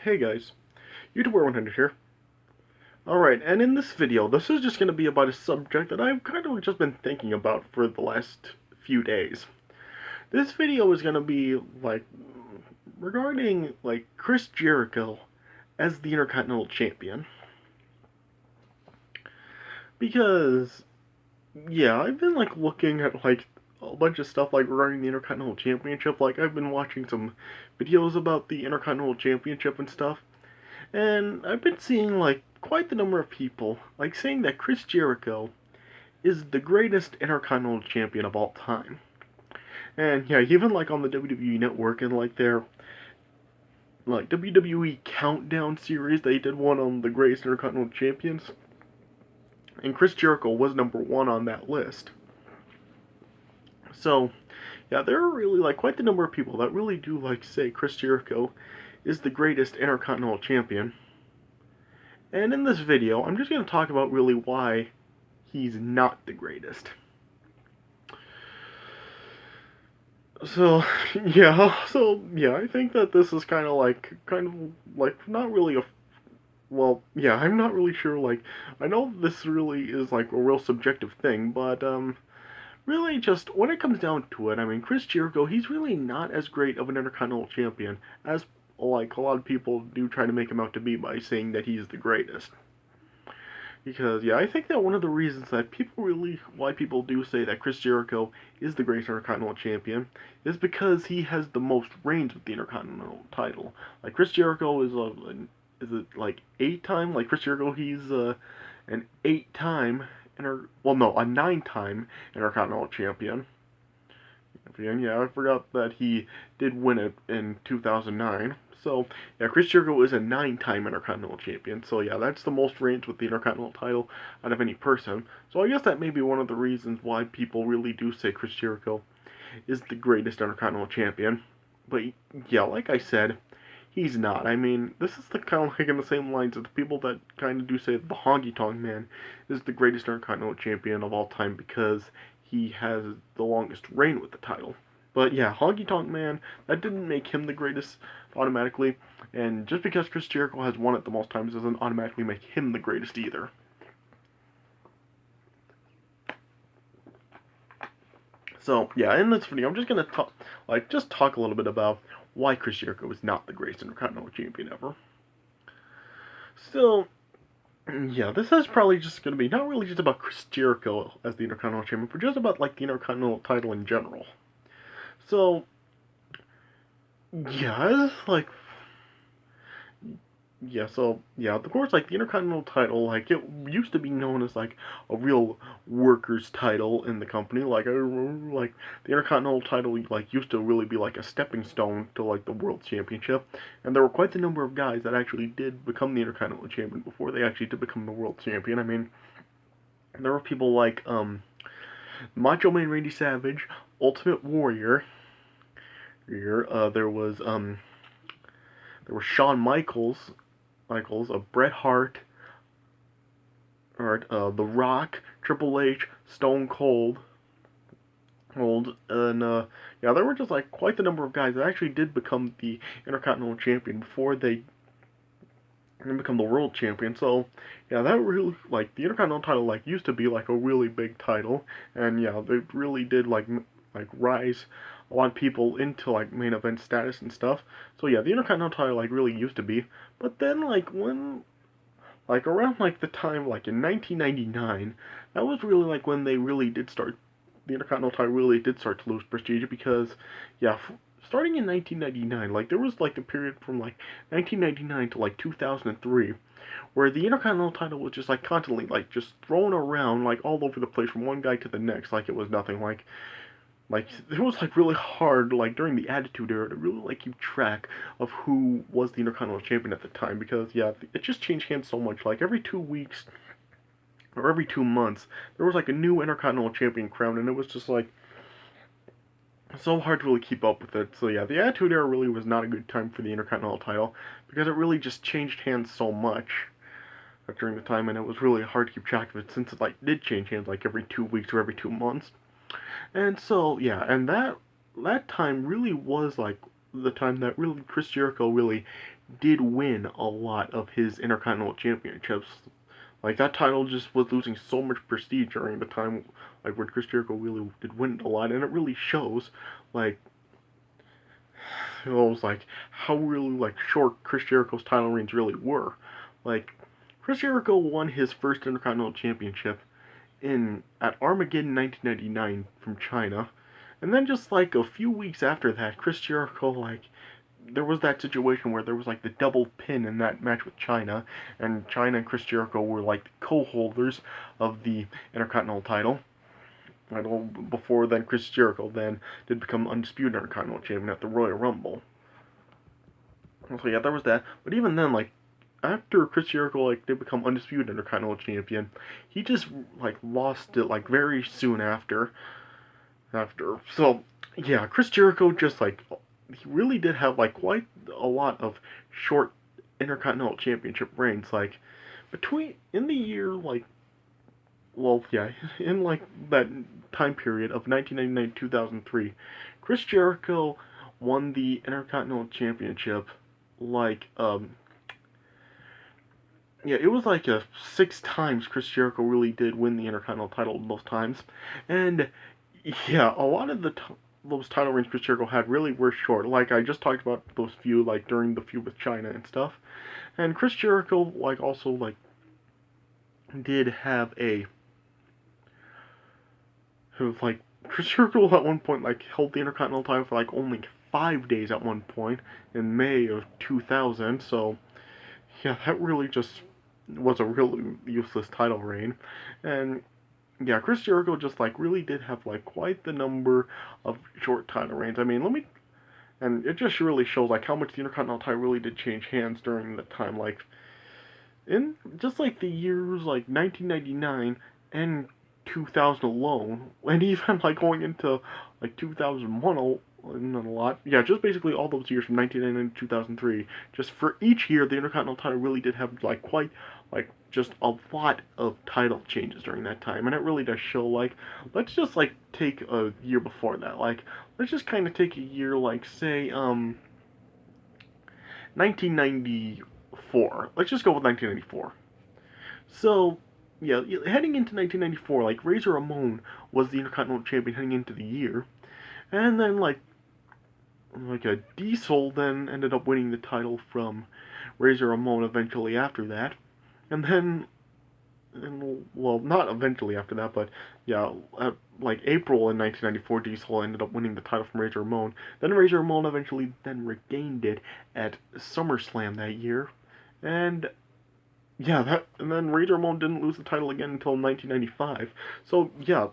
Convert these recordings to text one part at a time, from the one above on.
Hey guys, YouTuber 100 here. Alright, and in this video, this is just going to be about a subject that I've kind of just been thinking about for the last few days. This video is going to be, regarding, Chris Jericho as the Intercontinental Champion. Because, yeah, I've been, looking at, a bunch of stuff, regarding the Intercontinental Championship. I've been watching some videos about the Intercontinental Championship and stuff. And I've been seeing quite the number of people saying that Chris Jericho is the greatest Intercontinental Champion of all time. And yeah, even on the WWE Network and their WWE Countdown series, they did one on the greatest Intercontinental Champions. And Chris Jericho was #1 on that list. So, yeah, there are really quite the number of people that really do say Chris Jericho is the greatest Intercontinental Champion. And in this video, I'm just going to talk about really why he's not the greatest. So, yeah, I think that this is kind of not really a, well, yeah, I'm not really sure, I know this really is, a real subjective thing, but, really just, when it comes down to it, I mean, Chris Jericho, he's really not as great of an Intercontinental Champion as, a lot of people do try to make him out to be by saying that he's the greatest. Because, yeah, I think that one of the reasons that why people do say that Chris Jericho is the greatest Intercontinental Champion is because he has the most reigns with the Intercontinental title. Chris Jericho is it 8-time? Chris Jericho, he's an 8-time, a 9-time Intercontinental Champion. Yeah, I forgot that he did win it in 2009. So, yeah, Chris Jericho is a 9-time Intercontinental Champion. So, yeah, that's the most reigns with the Intercontinental title out of any person. So, I guess that may be one of the reasons why people really do say Chris Jericho is the greatest Intercontinental Champion. But, yeah, like I said, he's not. I mean, this is kind of in the same lines as the people that kind of do say that the Honky Tonk Man is the greatest Intercontinental Champion of all time because he has the longest reign with the title. But yeah, Honky Tonk Man, that didn't make him the greatest automatically, and just because Chris Jericho has won it the most times doesn't automatically make him the greatest either. So yeah, in this video, I'm just gonna talk a little bit about why Chris Jericho is not the greatest Intercontinental Champion ever. So yeah, this is probably just gonna be not really just about Chris Jericho as the Intercontinental Champion, but just about the Intercontinental title in general. So yeah, it's of course, the Intercontinental title, it used to be known as, a real worker's title in the company. I remember, the Intercontinental title, used to really be, a stepping stone to, the World Championship. And there were quite the number of guys that actually did become the Intercontinental Champion before they actually did become the World Champion. I mean, there were people like, Macho Man Randy Savage, Ultimate Warrior. There was Shawn Michaels, Bret Hart, The Rock, Triple H, Stone Cold, and yeah, there were just quite the number of guys that actually did become the Intercontinental Champion before they become the World Champion. So yeah, that really the Intercontinental title used to be a really big title, and yeah, they really did rise a lot of people into main event status and stuff. So yeah, the Intercontinental title really used to be, but then when around the time in 1999, that was really when they really did start, the Intercontinental title really did start to lose prestige because yeah, starting in 1999, there was a period from 1999 to 2003 where the Intercontinental title was just constantly just thrown around all over the place from one guy to the next it was nothing. It was really hard during the Attitude Era to really keep track of who was the Intercontinental Champion at the time because yeah, it just changed hands so much. Every 2 weeks or every 2 months there was a new Intercontinental Champion crowned, and it was just so hard to really keep up with it. So yeah, the Attitude Era really was not a good time for the Intercontinental title because it really just changed hands so much during the time, and it was really hard to keep track of it since it did change hands every 2 weeks or every 2 months. And so, yeah, and that time really was, the time that really Chris Jericho really did win a lot of his Intercontinental Championships. Like, that title just was losing so much prestige during the time, like, when Chris Jericho really did win a lot, and it really shows, like, it was like how really like short Chris Jericho's title reigns really were. Like, Chris Jericho won his first Intercontinental Championship in at Armageddon 1999 from China, and then just like a few weeks after that, Chris Jericho like there was that situation where there was like the double pin in that match with China, and China and Chris Jericho were like the co-holders of the Intercontinental title. Before then, Chris Jericho then did become undisputed Intercontinental Champion at the Royal Rumble. So yeah, there was that. But even then, like after Chris Jericho like did become undisputed Intercontinental Champion, he just like lost it like very soon after. So yeah, Chris Jericho just like he really did have like quite a lot of short Intercontinental Championship reigns. Like between in the year like well yeah in like that time period of 1999 2003, Chris Jericho won the Intercontinental Championship like yeah, it was like a 6 times Chris Jericho really did win the Intercontinental title those times, and yeah, a lot of those title reigns Chris Jericho had really were short. Like I just talked about those few like during the feud with China and stuff, and Chris Jericho like also like did have a like Chris Jericho at one point like held the Intercontinental title for like only 5 days at one point in May of 2000. So yeah, that really just was a really useless title reign. And yeah, Chris Jericho just like really did have like quite the number of short title reigns. I mean, and it just really shows like how much the Intercontinental title really did change hands during the time. Like in just like the years like 1999 and 2000 alone, and even like going into like 2001 a lot. Yeah, just basically all those years from 1999 to 2003. Just for each year, the Intercontinental title really did have like quite like just a lot of title changes during that time, and it really does show. Like, let's just like take a year before that. Like, let's just kind of take a year like say 1994. Let's just go with 1994. So, yeah, heading into 1994, like Razor Ramon was the Intercontinental Champion heading into the year, and then like a Diesel then ended up winning the title from Razor Ramon eventually after that, and then and, well, not eventually after that, but yeah, like April in 1994, Diesel ended up winning the title from Razor Ramon. Then Razor Ramon eventually then regained it at SummerSlam that year, and yeah, and then Razor Ramon didn't lose the title again until 1995. So yeah,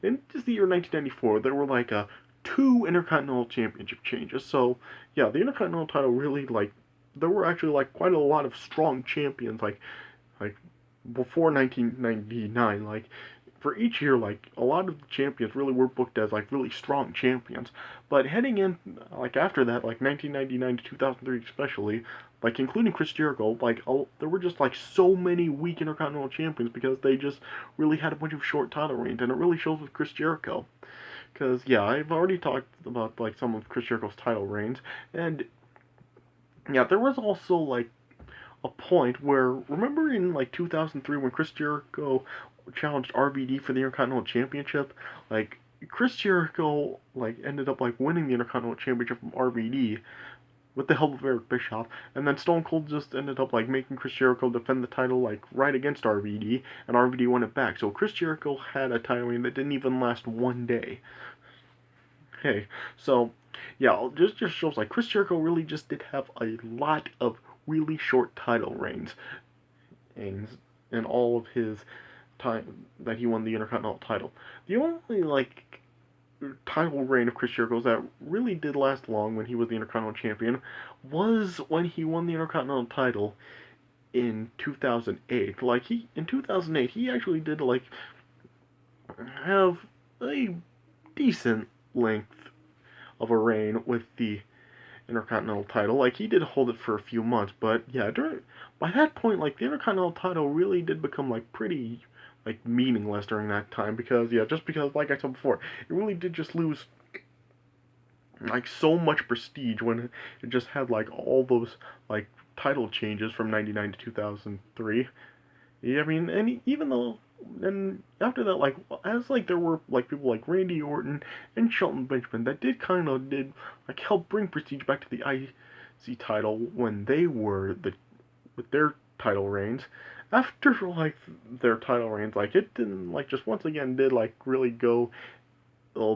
in just the year 1994, there were like 2 Intercontinental Championship changes. So yeah, the Intercontinental title really like there were actually like quite a lot of strong champions like before 1999. Like for each year, like a lot of the champions really were booked as like really strong champions. But heading in like after that, like 1999 to 2003 especially, like including Chris Jericho, like there were just like so many weak Intercontinental champions because they just really had a bunch of short title reigns, and it really shows with Chris Jericho. Because yeah, I've already talked about like some of Chris Jericho's title reigns, and yeah, there was also like a point where remember in like 2003 when Chris Jericho challenged RVD for the Intercontinental Championship, like Chris Jericho like ended up like winning the Intercontinental Championship from RVD with the help of Eric Bischoff, and then Stone Cold just ended up like making Chris Jericho defend the title like right against RVD, and RVD won it back. So Chris Jericho had a title reign that didn't even last one day. Hey, so yeah, just shows like Chris Jericho really just did have a lot of really short title reigns, and in all of his time that he won the Intercontinental title. The only like title reign of Chris Jericho's that really did last long when he was the Intercontinental Champion was when he won the Intercontinental title in 2008. Like he in 2008, he actually did like have a decent length of a reign with the Intercontinental title. Like he did hold it for a few months, but yeah, by that point, like the Intercontinental title really did become like pretty like meaningless during that time because yeah, just because like I said before, it really did just lose like so much prestige when it just had like all those like title changes from '99 to 2003. Yeah, I mean, and even though, and after that, like as like there were like people like Randy Orton and Shelton Benjamin that did like help bring prestige back to the IC title when they were the with their title reigns. After like their title reigns, like it didn't like just once again did like really go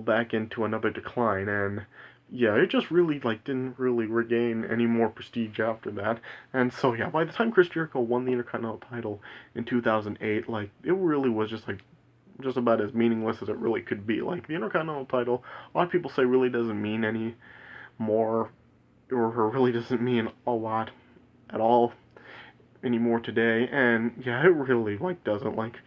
back into another decline, and yeah, it just really like didn't really regain any more prestige after that. And so yeah, by the time Chris Jericho won the Intercontinental title in 2008, like it really was just like just about as meaningless as it really could be. Like the Intercontinental title, a lot of people say really doesn't mean any more, or really doesn't mean a lot at all anymore today. And yeah, it really like doesn't like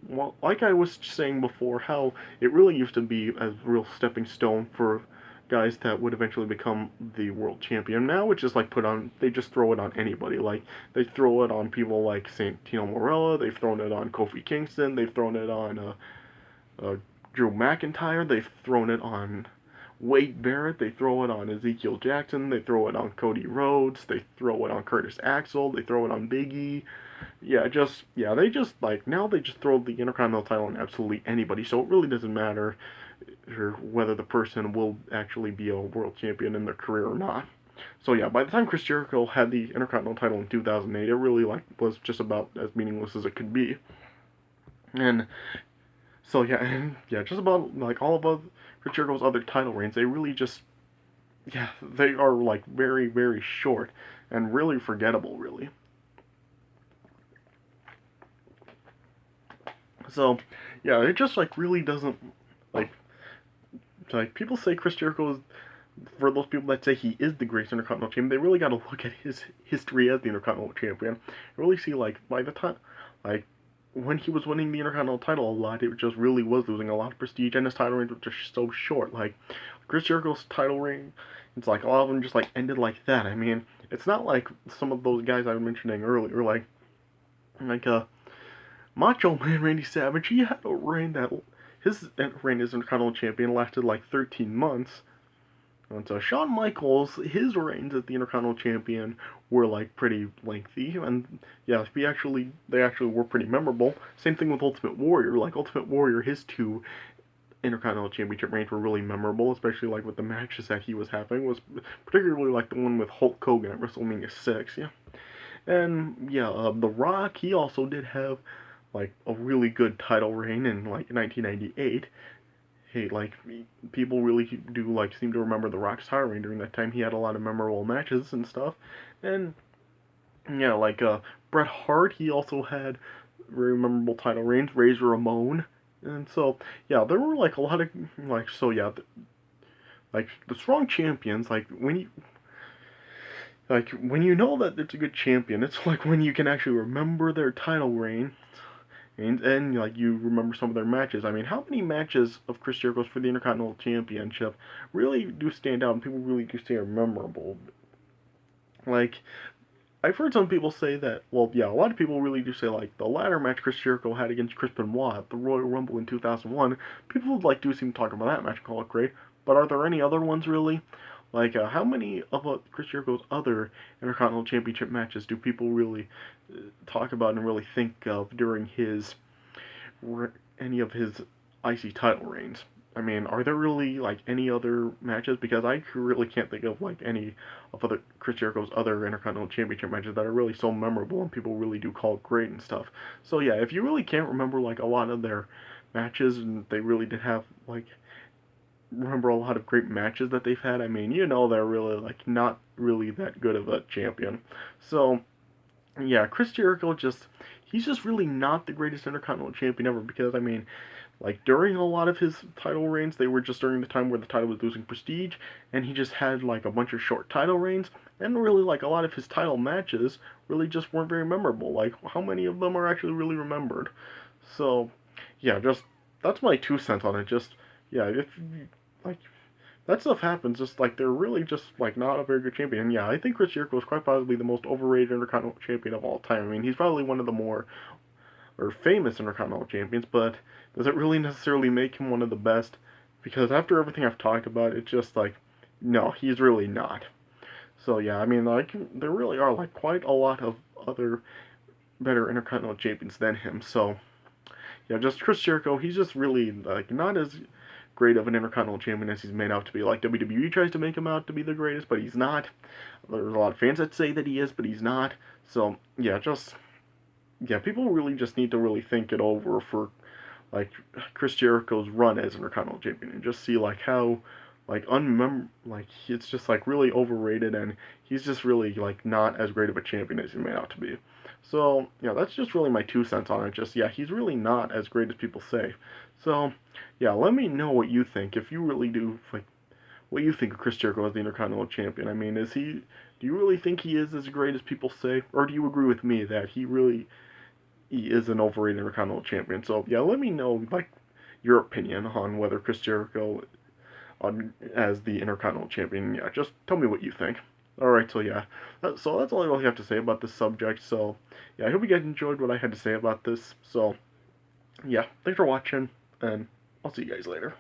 well, like I was saying before, how it really used to be a real stepping stone for guys that would eventually become the world champion. Now it's just like they just throw it on anybody. Like they throw it on people like Santino Morella, they've thrown it on Kofi Kingston, they've thrown it on Drew McIntyre, they've thrown it on Wade Barrett, they throw it on Ezekiel Jackson, they throw it on Cody Rhodes, they throw it on Curtis Axel, they throw it on Big E. Yeah, they just like now they just throw the Intercontinental title on absolutely anybody. So it really doesn't matter whether the person will actually be a world champion in their career or not. So yeah, by the time Chris Jericho had the Intercontinental title in 2008, it really like was just about as meaningless as it could be. And so yeah, and yeah, just about like all of Chris Jericho's other title reigns, they really just yeah, they are like very short and really forgettable, really. So yeah, it just like really doesn't like people say Chris Jericho is, for those people that say he is the greatest Intercontinental champion, they really got to look at his history as the Intercontinental champion. Really see like by the time like when he was winning the Intercontinental title a lot, it just really was losing a lot of prestige, and his title reign was just so short. Like Chris Jericho's title reign, it's like a lot of them just like ended like that. I mean, it's not like some of those guys I was mentioning earlier, like Macho Man Randy Savage. He had a reign that his reign as Intercontinental champion lasted like 13 months. And so Shawn Michaels, his reigns as the Intercontinental champion were like pretty lengthy, and yeah, they actually were pretty memorable. Same thing with Ultimate Warrior. Like Ultimate Warrior, his two Intercontinental Championship reigns were really memorable, especially like with the matches that he was having. Was particularly like the one with Hulk Hogan at WrestleMania 6. Yeah, and yeah, The Rock, he also did have like a really good title reign in like 1998. Hey, like people really do like seem to remember The Rock's title reign during that time. He had a lot of memorable matches and stuff, and yeah, like Bret Hart, he also had very memorable title reigns. Razor Ramon, and so yeah, there were like a lot of like so yeah, like the strong champions. Like when you know that it's a good champion, it's like when you can actually remember their title reign and like you remember some of their matches. I mean, how many matches of Chris Jericho's for the Intercontinental Championship really do stand out and people really do say are memorable? Like I've heard some people say that. Well, yeah, a lot of people really do say like the ladder match Chris Jericho had against Chris Benoit at the Royal Rumble in 2001. People like do seem to talk about that match and call it great. But are there any other ones really? Like, how many of Chris Jericho's other Intercontinental Championship matches do people really talk about and really think of during any of his IC title reigns? I mean, are there really like any other matches? Because I really can't think of like any of other Chris Jericho's other Intercontinental Championship matches that are really so memorable and people really do call great and stuff. So yeah, if you really can't remember like a lot of their matches and they really did have like remember a lot of great matches that they've had, I mean, you know they're really like not really that good of a champion. So yeah, Chris Jericho just he's just really not the greatest Intercontinental champion ever because I mean, like during a lot of his title reigns, they were just during the time where the title was losing prestige, and he just had like a bunch of short title reigns, and really like a lot of his title matches really just weren't very memorable. Like how many of them are actually really remembered? So yeah, just that's my 2 cents on it. Just yeah, if like that stuff happens, just like they're really just like not a very good champion. And yeah, I think Chris Jericho is quite possibly the most overrated Intercontinental champion of all time. I mean, he's probably one of the more or famous Intercontinental champions, but does it really necessarily make him one of the best? Because after everything I've talked about, it's just like No, he's really not. So yeah, I mean, like there really are like quite a lot of other better Intercontinental champions than him. So yeah, just Chris Jericho, he's just really like not as great of an Intercontinental champion as he's made out to be. Like WWE tries to make him out to be the greatest, but he's not. There's a lot of fans that say that he is, but he's not. So yeah, just yeah, people really just need to really think it over for like Chris Jericho's run as Intercontinental champion and just see like how like it's just like really overrated and he's just really like not as great of a champion as he made out to be. So yeah, that's just really my 2 cents on it. Just yeah, he's really not as great as people say. So yeah, let me know what you think if you really do like what you think of Chris Jericho as the Intercontinental champion. I mean, is he? Do you really think he is as great as people say, or do you agree with me that he is an overrated Intercontinental champion? So yeah, let me know like your opinion on whether Chris Jericho on as the Intercontinental champion. Yeah, just tell me what you think. All right, so yeah, so that's all I really have to say about this subject. So yeah, I hope you guys enjoyed what I had to say about this. So yeah, thanks for watching, and I'll see you guys later.